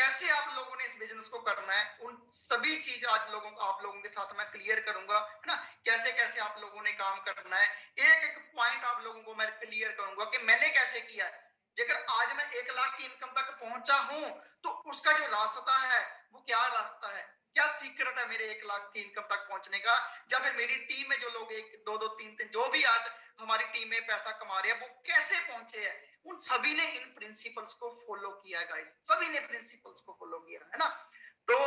कैसे आप लोगों ने इस बिजनेस को करना है, उन सभी चीज आज आप लोगों के साथ मैं क्लियर करूंगा, है ना। कैसे कैसे आप लोगों ने काम करना है, एक एक पॉइंट आप लोगों को मैं क्लियर करूंगा कि मैंने कैसे किया है। जेकर आज मैं 1 लाख की इनकम तक पहुंचा हूं तो उसका जो रास्ता है वो क्या रास्ता है, क्या सीक्रेट है मेरे 1 लाख की इनकम तक पहुंचने का। या फिर मेरी टीम में जो लोग 1 2 2 3 3 जो भी आज हमारी टीम में पैसा कमा रहे हैं वो कैसे पहुंचे हैं, उन सभी ने इन प्रिंसिपल्स को फॉलो किया है गाइस, सभी ने प्रिंसिपल्स को फॉलो किया है ना। तो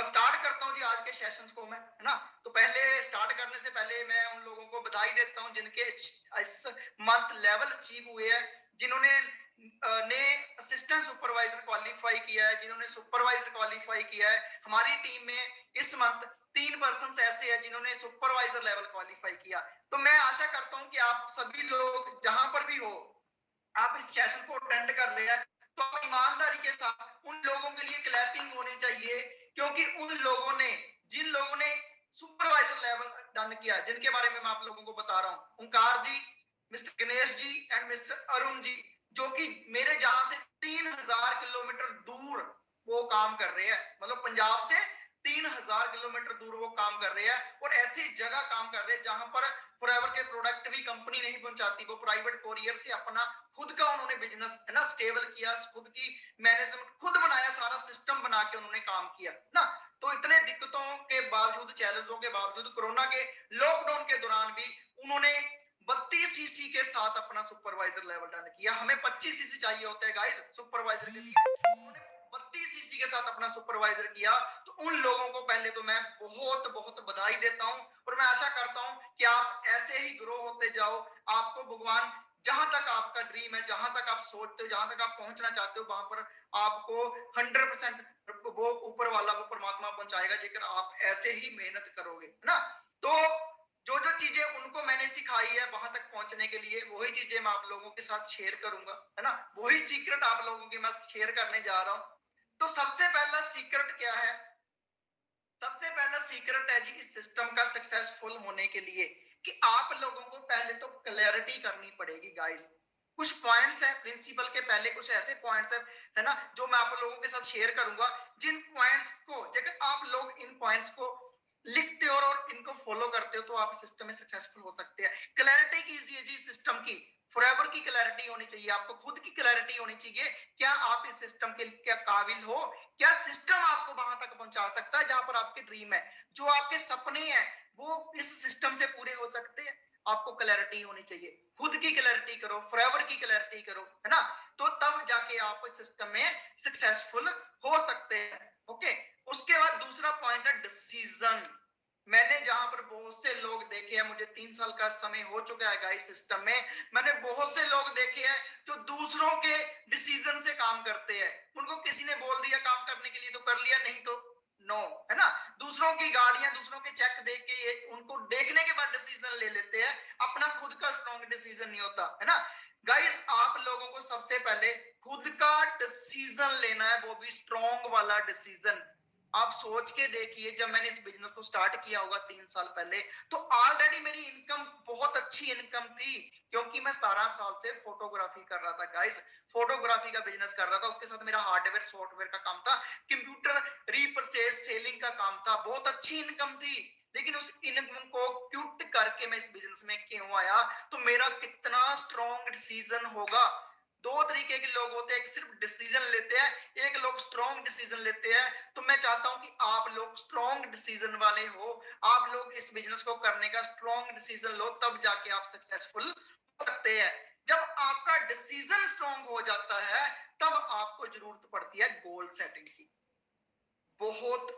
स्टार्ट करता हूं जी आज के सेशंस को मैं, है ना। तो पहले स्टार्ट करने से पहले मैं उन लोगों को बधाई देता हूं जिनके इस मंथ लेवल अचीव हुए हैं, जिन्होंने ने असिस्टेंट सुपरवाइजर क्वालिफाई किया है, जिन्होंने सुपरवाइजर क्वालिफाई किया है। हमारी टीम में इस मंथ 3 पर्सन ऐसे हैं जिन्होंने सुपरवाइजर लेवल क्वालिफाई किया। तो मैं आशा करता हूं कि आप सभी लोग जहां पर भी हो आप इस सेशन को अटेंड कर रहे हैं, तो आप ईमानदारी के साथ उन लोगों के लिए क्लैपिंग होनी चाहिए, क्योंकि उन लोगों ने, जिन लोगों ने सुपरवाइजर लेवल डन किया, जिनके बारे में मैं आप लोगों को बता रहा हूं, Omkar ji, mister Ganesh ji and mister Arun ji, जो कि मेरे जहां से 3000 किलोमीटर दूर वो काम कर रहे हैं, मतलब पंजाब से 3000 किलोमीटर दूर वो काम कर रहे हैं, और ऐसी जगह काम कर रहे हैं जहां पर फॉरएवर के प्रोडक्ट भी कंपनी नहीं पहुंचाती, वो प्राइवेट कोरियर से अपना खुद का उन्होंने बिजनेस, है ना, स्टेबल किया, खुद की मैनेजमेंट खुद बनाया, सारा सिस्टम बना के उन्होंने काम किया ना। तो इतने दिक्कतों के बावजूद, चैलेंजों के बावजूद, कोरोना के लॉकडाउन के दौरान भी उन्होंने 32 सीसी के साथ अपना सुपरवाइजर लेवल डन किया। हमें 25 सीसी चाहिए होते हैं गाइस सुपरवाइजर के लिए, उन्होंने 32 सीसी के साथ अपना सुपरवाइजर किया। तो उन लोगों को पहले तो मैं बहुत बहुत बधाई देता हूं, और मैं आशा करता हूं कि आप ऐसे ही ग्रो होते जाओ। आपको भगवान जहां तक आपका ड्रीम है, जहां तक आप सोचते हो, जहां तक आप पहुंचना चाहते हो, वहां पर आपको 100% वो ऊपर वाला, वो परमात्मा पहुंचाएगा, जेकर आप ऐसे ही मेहनत करोगे, है ना। तो जो जो चीजें उनको मैंने सिखाई है वहां तक पहुंचने के लिए, वही चीजें मैं आप लोगों के साथ शेयर करूंगा, है ना। वही सीक्रेट आप लोगों की मैं शेयर करने जा रहा हूं। तो सबसे पहला सीक्रेट क्या है, सबसे पहला सीक्रेट है जी इस सिस्टम का सक्सेसफुल होने के लिए, कि आप लोगों को पहले तो क्लैरिटी करनी पड़ेगी गाइस। कुछ पॉइंट्स है प्रिंसिपल के, पहले कुछ ऐसे पॉइंट्स है ना, जो मैं आप लोगों के साथ शेयर करूंगा, जिन पॉइंट्स को, जब आप लोग इन पॉइंट्स को लिखते हो और इनको फॉलो करते हो तो आप सिस्टम में सक्सेसफुल हो सकते हैं। क्लैरिटी कीजिए जी सिस्टम की, फॉरएवर की क्लैरिटी होनी चाहिए, आपको खुद की क्लैरिटी होनी चाहिए, क्या आप इस सिस्टम के क्या काबिल हो, क्या सिस्टम आपको वहां तक पहुंचा सकता है जहां पर आपके ड्रीम है, जो आपके सपने हैं वो इस सिस्टम से पूरे हो सकते हैं। आपको क्लैरिटी होनी चाहिए, खुद की क्लैरिटी करो, फॉरएवर की क्लैरिटी करो, है ना। तो तब जाके आप इस सिस्टम में सक्सेसफुल हो सकते हैं। ओके, उसके बाद दूसरा पॉइंट है डिसीजन। मैंने जहां पर बहुत से लोग देखे हैं, मुझे 3 साल का समय हो चुका है गाइस सिस्टम में, मैंने बहुत से लोग देखे हैं जो दूसरों के डिसीजन से काम करते हैं। उनको किसी ने बोल दिया काम करने के लिए तो कर लिया, नहीं तो नो, है ना। दूसरों की गाड़ियां, दूसरों के चेक देख के ये उनको देखने के बाद डिसीजन ले लेते हैं, अपना खुद का स्ट्रॉन्ग डिसीजन नहीं होता, है ना। गाइस आप लोगों को सबसे पहले खुद का डिसीजन लेना है, वो भी स्ट्रॉन्ग वाला डिसीजन। आप सोच के देखिए, जब मैंने इस बिजनेस को स्टार्ट किया होगा 3 साल पहले, तो ऑलरेडी मेरी इनकम बहुत अच्छी इनकम थी, क्योंकि मैं 17 साल से फोटोग्राफी कर रहा था गाइस, फोटोग्राफी का बिजनेस कर रहा था, उसके साथ मेरा हार्डवेयर सॉफ्टवेयर का काम था, कंप्यूटर रीपरचेज सेलिंग का काम था, बहुत अच्छी इनकम थी। लेकिन उस इनकम को क्यूट करके मैं इस बिजनेस में क्यों आया, तो मेरा कितना स्ट्रॉन्ग डिसीजन होगा। दो तरीके के लोग होते हैं, एक सिर्फ डिसीजन लेते हैं, एक लोग स्ट्रॉन्ग डिसीजन लेते हैं। तो मैं चाहता हूं कि आप लोग स्ट्रॉन्ग डिसीजन वाले हो, आप लोग इस बिजनेस को करने का स्ट्रॉन्ग डिसीजन लो, तब जाके आप सक्सेसफुल हो सकते हैं। जब आपका डिसीजन स्ट्रॉन्ग हो जाता है तब आपको जरूरत पड़ती है गोल सेटिंग की। बहुत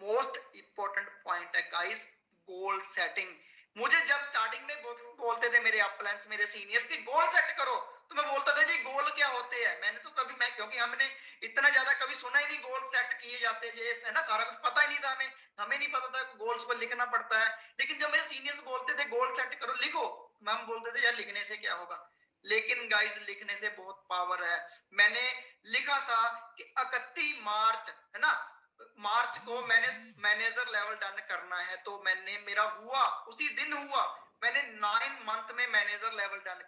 मोस्ट इंपॉर्टेंट पॉइंट है गाइस, गोल सेटिंग। मुझे जब स्टार्टिंग में बोलते थे मेरे अपलाइंस, मेरे सीनियर्स की गोल सेट करो, तो मैं बोलता था जी गोल क्या होते हैं, मैंने तो कभी, मैं क्योंकि हमने इतना ज्यादा कभी सुना ही नहीं गोल सेट किए जाते जैसे, है ना, सारा कुछ पता ही नहीं था हमें, हमें नहीं पता था गोल्स को लिखना पड़ता है। लेकिन जब मेरे सीनियर्स बोलते थे गोल सेट करो, लिखो, हम बोलते थे यार लिखने से क्या होगा। लेकिन गाइस लिखने से बहुत पावर है। मैंने लिखा था कि 31 मार्च, है ना, मार्च को मैंने मैनेजर लेवल डन करना है, तो मैंने, मेरा हुआ, उसी दिन हुआ। मैंने 9 मंथ में मैनेजर लेवल डन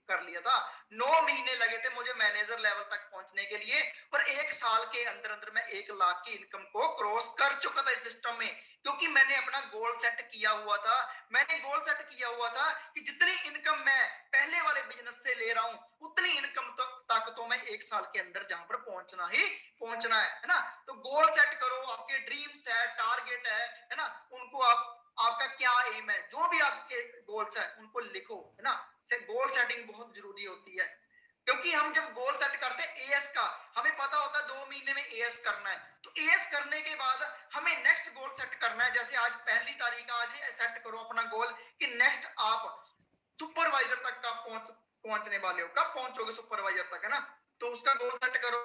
कर लिया था। 9 महीने लगे थे मुझे मैनेजर लेवल तक पहुंचने के लिए, और 1 साल के अंदर अंदर मैं 1 लाख की इनकम को क्रॉस कर चुका था इस सिस्टम में, क्योंकि मैंने अपना गोल सेट किया हुआ था। मैंने गोल सेट किया हुआ था कि जितनी इनकम मैं पहले वाले बिजनेस से ले रहा हूं, उतनी इनकम तक तो मैं 1 साल के अंदर जहां पर पहुंचना ही पहुंचना है ना। तो गोल सेट करो, आपके ड्रीम्स है, टारगेट है ना, उनको आपका क्या एम है, जो भी आपके गोल्स है उनको लिखो, है ना। से गोल सेटिंग बहुत जरूरी होती है, क्योंकि हम जब गोल सेट करते हैं एएस का, हमें पता होता है 2 महीने में एएस करना है, तो एएस करने के बाद हमें नेक्स्ट गोल सेट करना है। जैसे आज 1 तारीख, आज सेट करो अपना गोल कि नेक्स्ट आप सुपरवाइजर तक का पहुंचने वाले हो। कब पहुंचोगे सुपरवाइजर तक, है ना, तो उसका गोल सेट करो।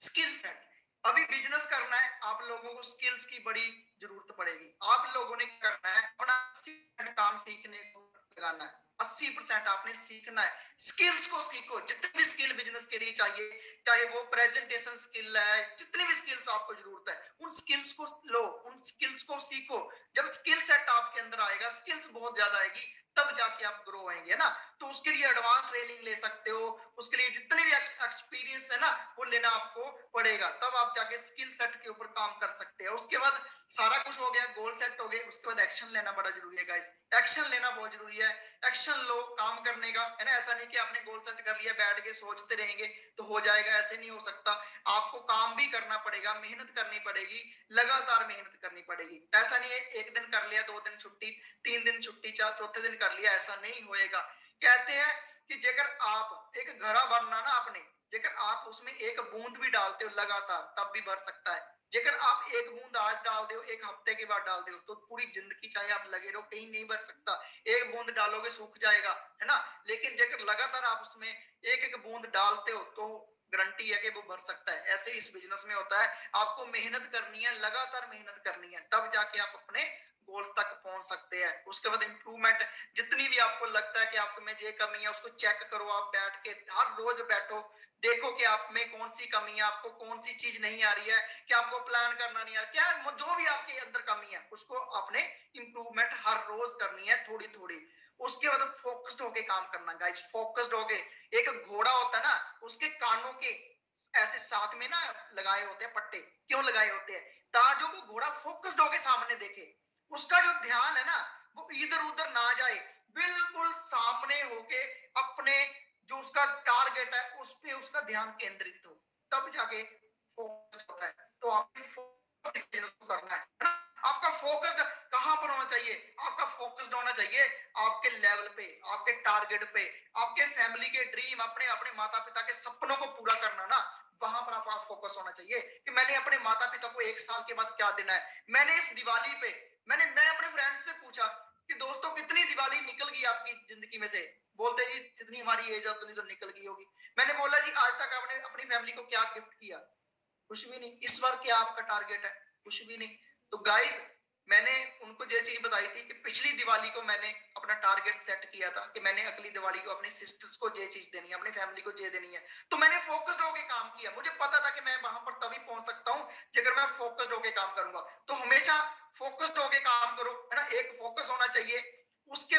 स्किल सेट, अभी बिजनेस करना है, आप लोगों को स्किल्स की बड़ी जरूरत पड़ेगी। आप लोगों ने करना है अपना 80% काम सीखने को लगाना है, 80% आपने सीखना है। स्किल्स को सीखो, जितनी भी स्किल बिजनेस के लिए चाहिए, चाहे वो प्रेजेंटेशन स्किल है, जितनी भी स्किल्स आपको जरूरत है, उन स्किल्स को लो, उन स्किल्स को सीखो। जब स्किल सेट आपके अंदर आएगा, स्किल्स बहुत ज्यादा आएगी, तब जाके आप ग्रो होंगे, है ना। तो उसके लिए एडवांस ट्रेनिंग ले सकते हो, उसके लिए जितने भी एक्सपीरियंस है ना वो लेना आपको पड़ेगा, तब आप जाके स्किल सेट के ऊपर काम कर सकते हैं। उसके बाद सारा कुछ हो गया, गोल सेट हो गए, उसके बाद एक्शन लेना बड़ा जरूरी है गाइस। एक्शन लेना बहुत जरूरी है। एक्शन लो काम करने का, है ना। ऐसा नहीं कि आपने गोल सेट कर लिया, बैठ के सोचते रहेंगे तो हो जाएगा, ऐसे नहीं हो सकता। आपको काम भी करना पड़ेगा, मेहनत करनी पड़ेगी, लगातार मेहनत करनी पड़ेगी। ऐसा नहीं है एक दिन कर लिया, 2 दिन छुट्टी, 3 दिन छुट्टी, चौथे दिन कर लिया, ऐसा नहीं होएगा। कहते हैं कि जेकर आप एक घड़ा भरना ना आपने, जेकर आप उसमें एक बूंद भी डालते हो लगातार, तब भी भर सकता है। जेकर आप एक बूंद आज डाल दो, एक हफ्ते के बाद डाल दो, तो पूरी जिंदगी चाहे आप लगे रहो कहीं नहीं भर सकता। एक बूंद डालोगे सूख जाएगा, है ना। लेकिन जेकर लगातार आप उसमें एक एक बूंद डालते हो तो गारंटी है कि वो भर सकता है। ऐसे इस बिजनेस में होता है, आपको मेहनत करनी है, लगातार मेहनत करनी है, तब जाके आप अपने गोल तक पहुंच सकते हैं। उसके बाद इंप्रूवमेंट, जितनी भी आपको लगता है कि आपको में ये कमी है, उसको चेक करो। आप बैठ के हर रोज बैठो, देखो कि आप में कौन सी कमी है, आपको कौन सी चीज नहीं आ रही है, कि आपको प्लान करना नहीं आ रहा, क्या जो भी आपके अंदर कमी है उसको आपने इंप्रूवमेंट हर रोज करनी है, थोड़ी थोड़ी। उसके बाद फोकस्ड होके काम करना गाइस, फोकस्ड होके। एक घोड़ा होता है ना, उसके कानों के ऐसे साथ में ना लगाए होते हैं पट्टे, क्यों लगाए होते हैं, ताकि वो घोड़ा फोकस्ड होके सामने देखे, उसका जो ध्यान है ना वो इधर उधर ना जाए, बिल्कुल सामने होके अपने जो उसका टारगेट है उस पे उसका ध्यान केंद्रित हो, तब जाके फोकस होता है। तो आपको फोकस करना है ना? आपका फोकस कहां पर होना चाहिए, आपका फोकस्ड होना चाहिए आपके लेवल पे, आपके टारगेट पे, आपके फैमिली के ड्रीम, अपने अपने माता पिता के सपनों को पूरा करना ना, वहां पर आपका फोकस होना चाहिए कि मैंने अपने माता पिता को 1 साल के बाद क्या देना है। मैंने इस दिवाली पे मैंने अपने फ्रेंड्स से पूछा कि दोस्तों कितनी दिवाली निकल गई आपकी जिंदगी में से, बोलते जी जितनी हमारी एज है उतनी तो निकल गई होगी। मैंने बोला जी आज तक आपने अपनी फैमिली को क्या गिफ्ट किया, कुछ भी नहीं। इस बार क्या आपका टारगेट है, कुछ भी नहीं। तो गाइस मैंने उनको ये चीज बताई थी कि पिछली दिवाली को मैंने अपना टारगेट सेट किया था कि मैंने अगली दिवाली को अपने सिस्टर्स को ये चीज देनी है, अपनी फैमिली को ये देनी है। तो मैंने फोकस्ड होकर काम किया, मुझे पता था कि मैं वहां पर तभी पहुंच सकता हूं अगर मैं फोकस्ड होकर काम करूंगा। तो हमेशा फोकस्ड होकर काम करो, है ना। एक फोकस होना चाहिए, उसके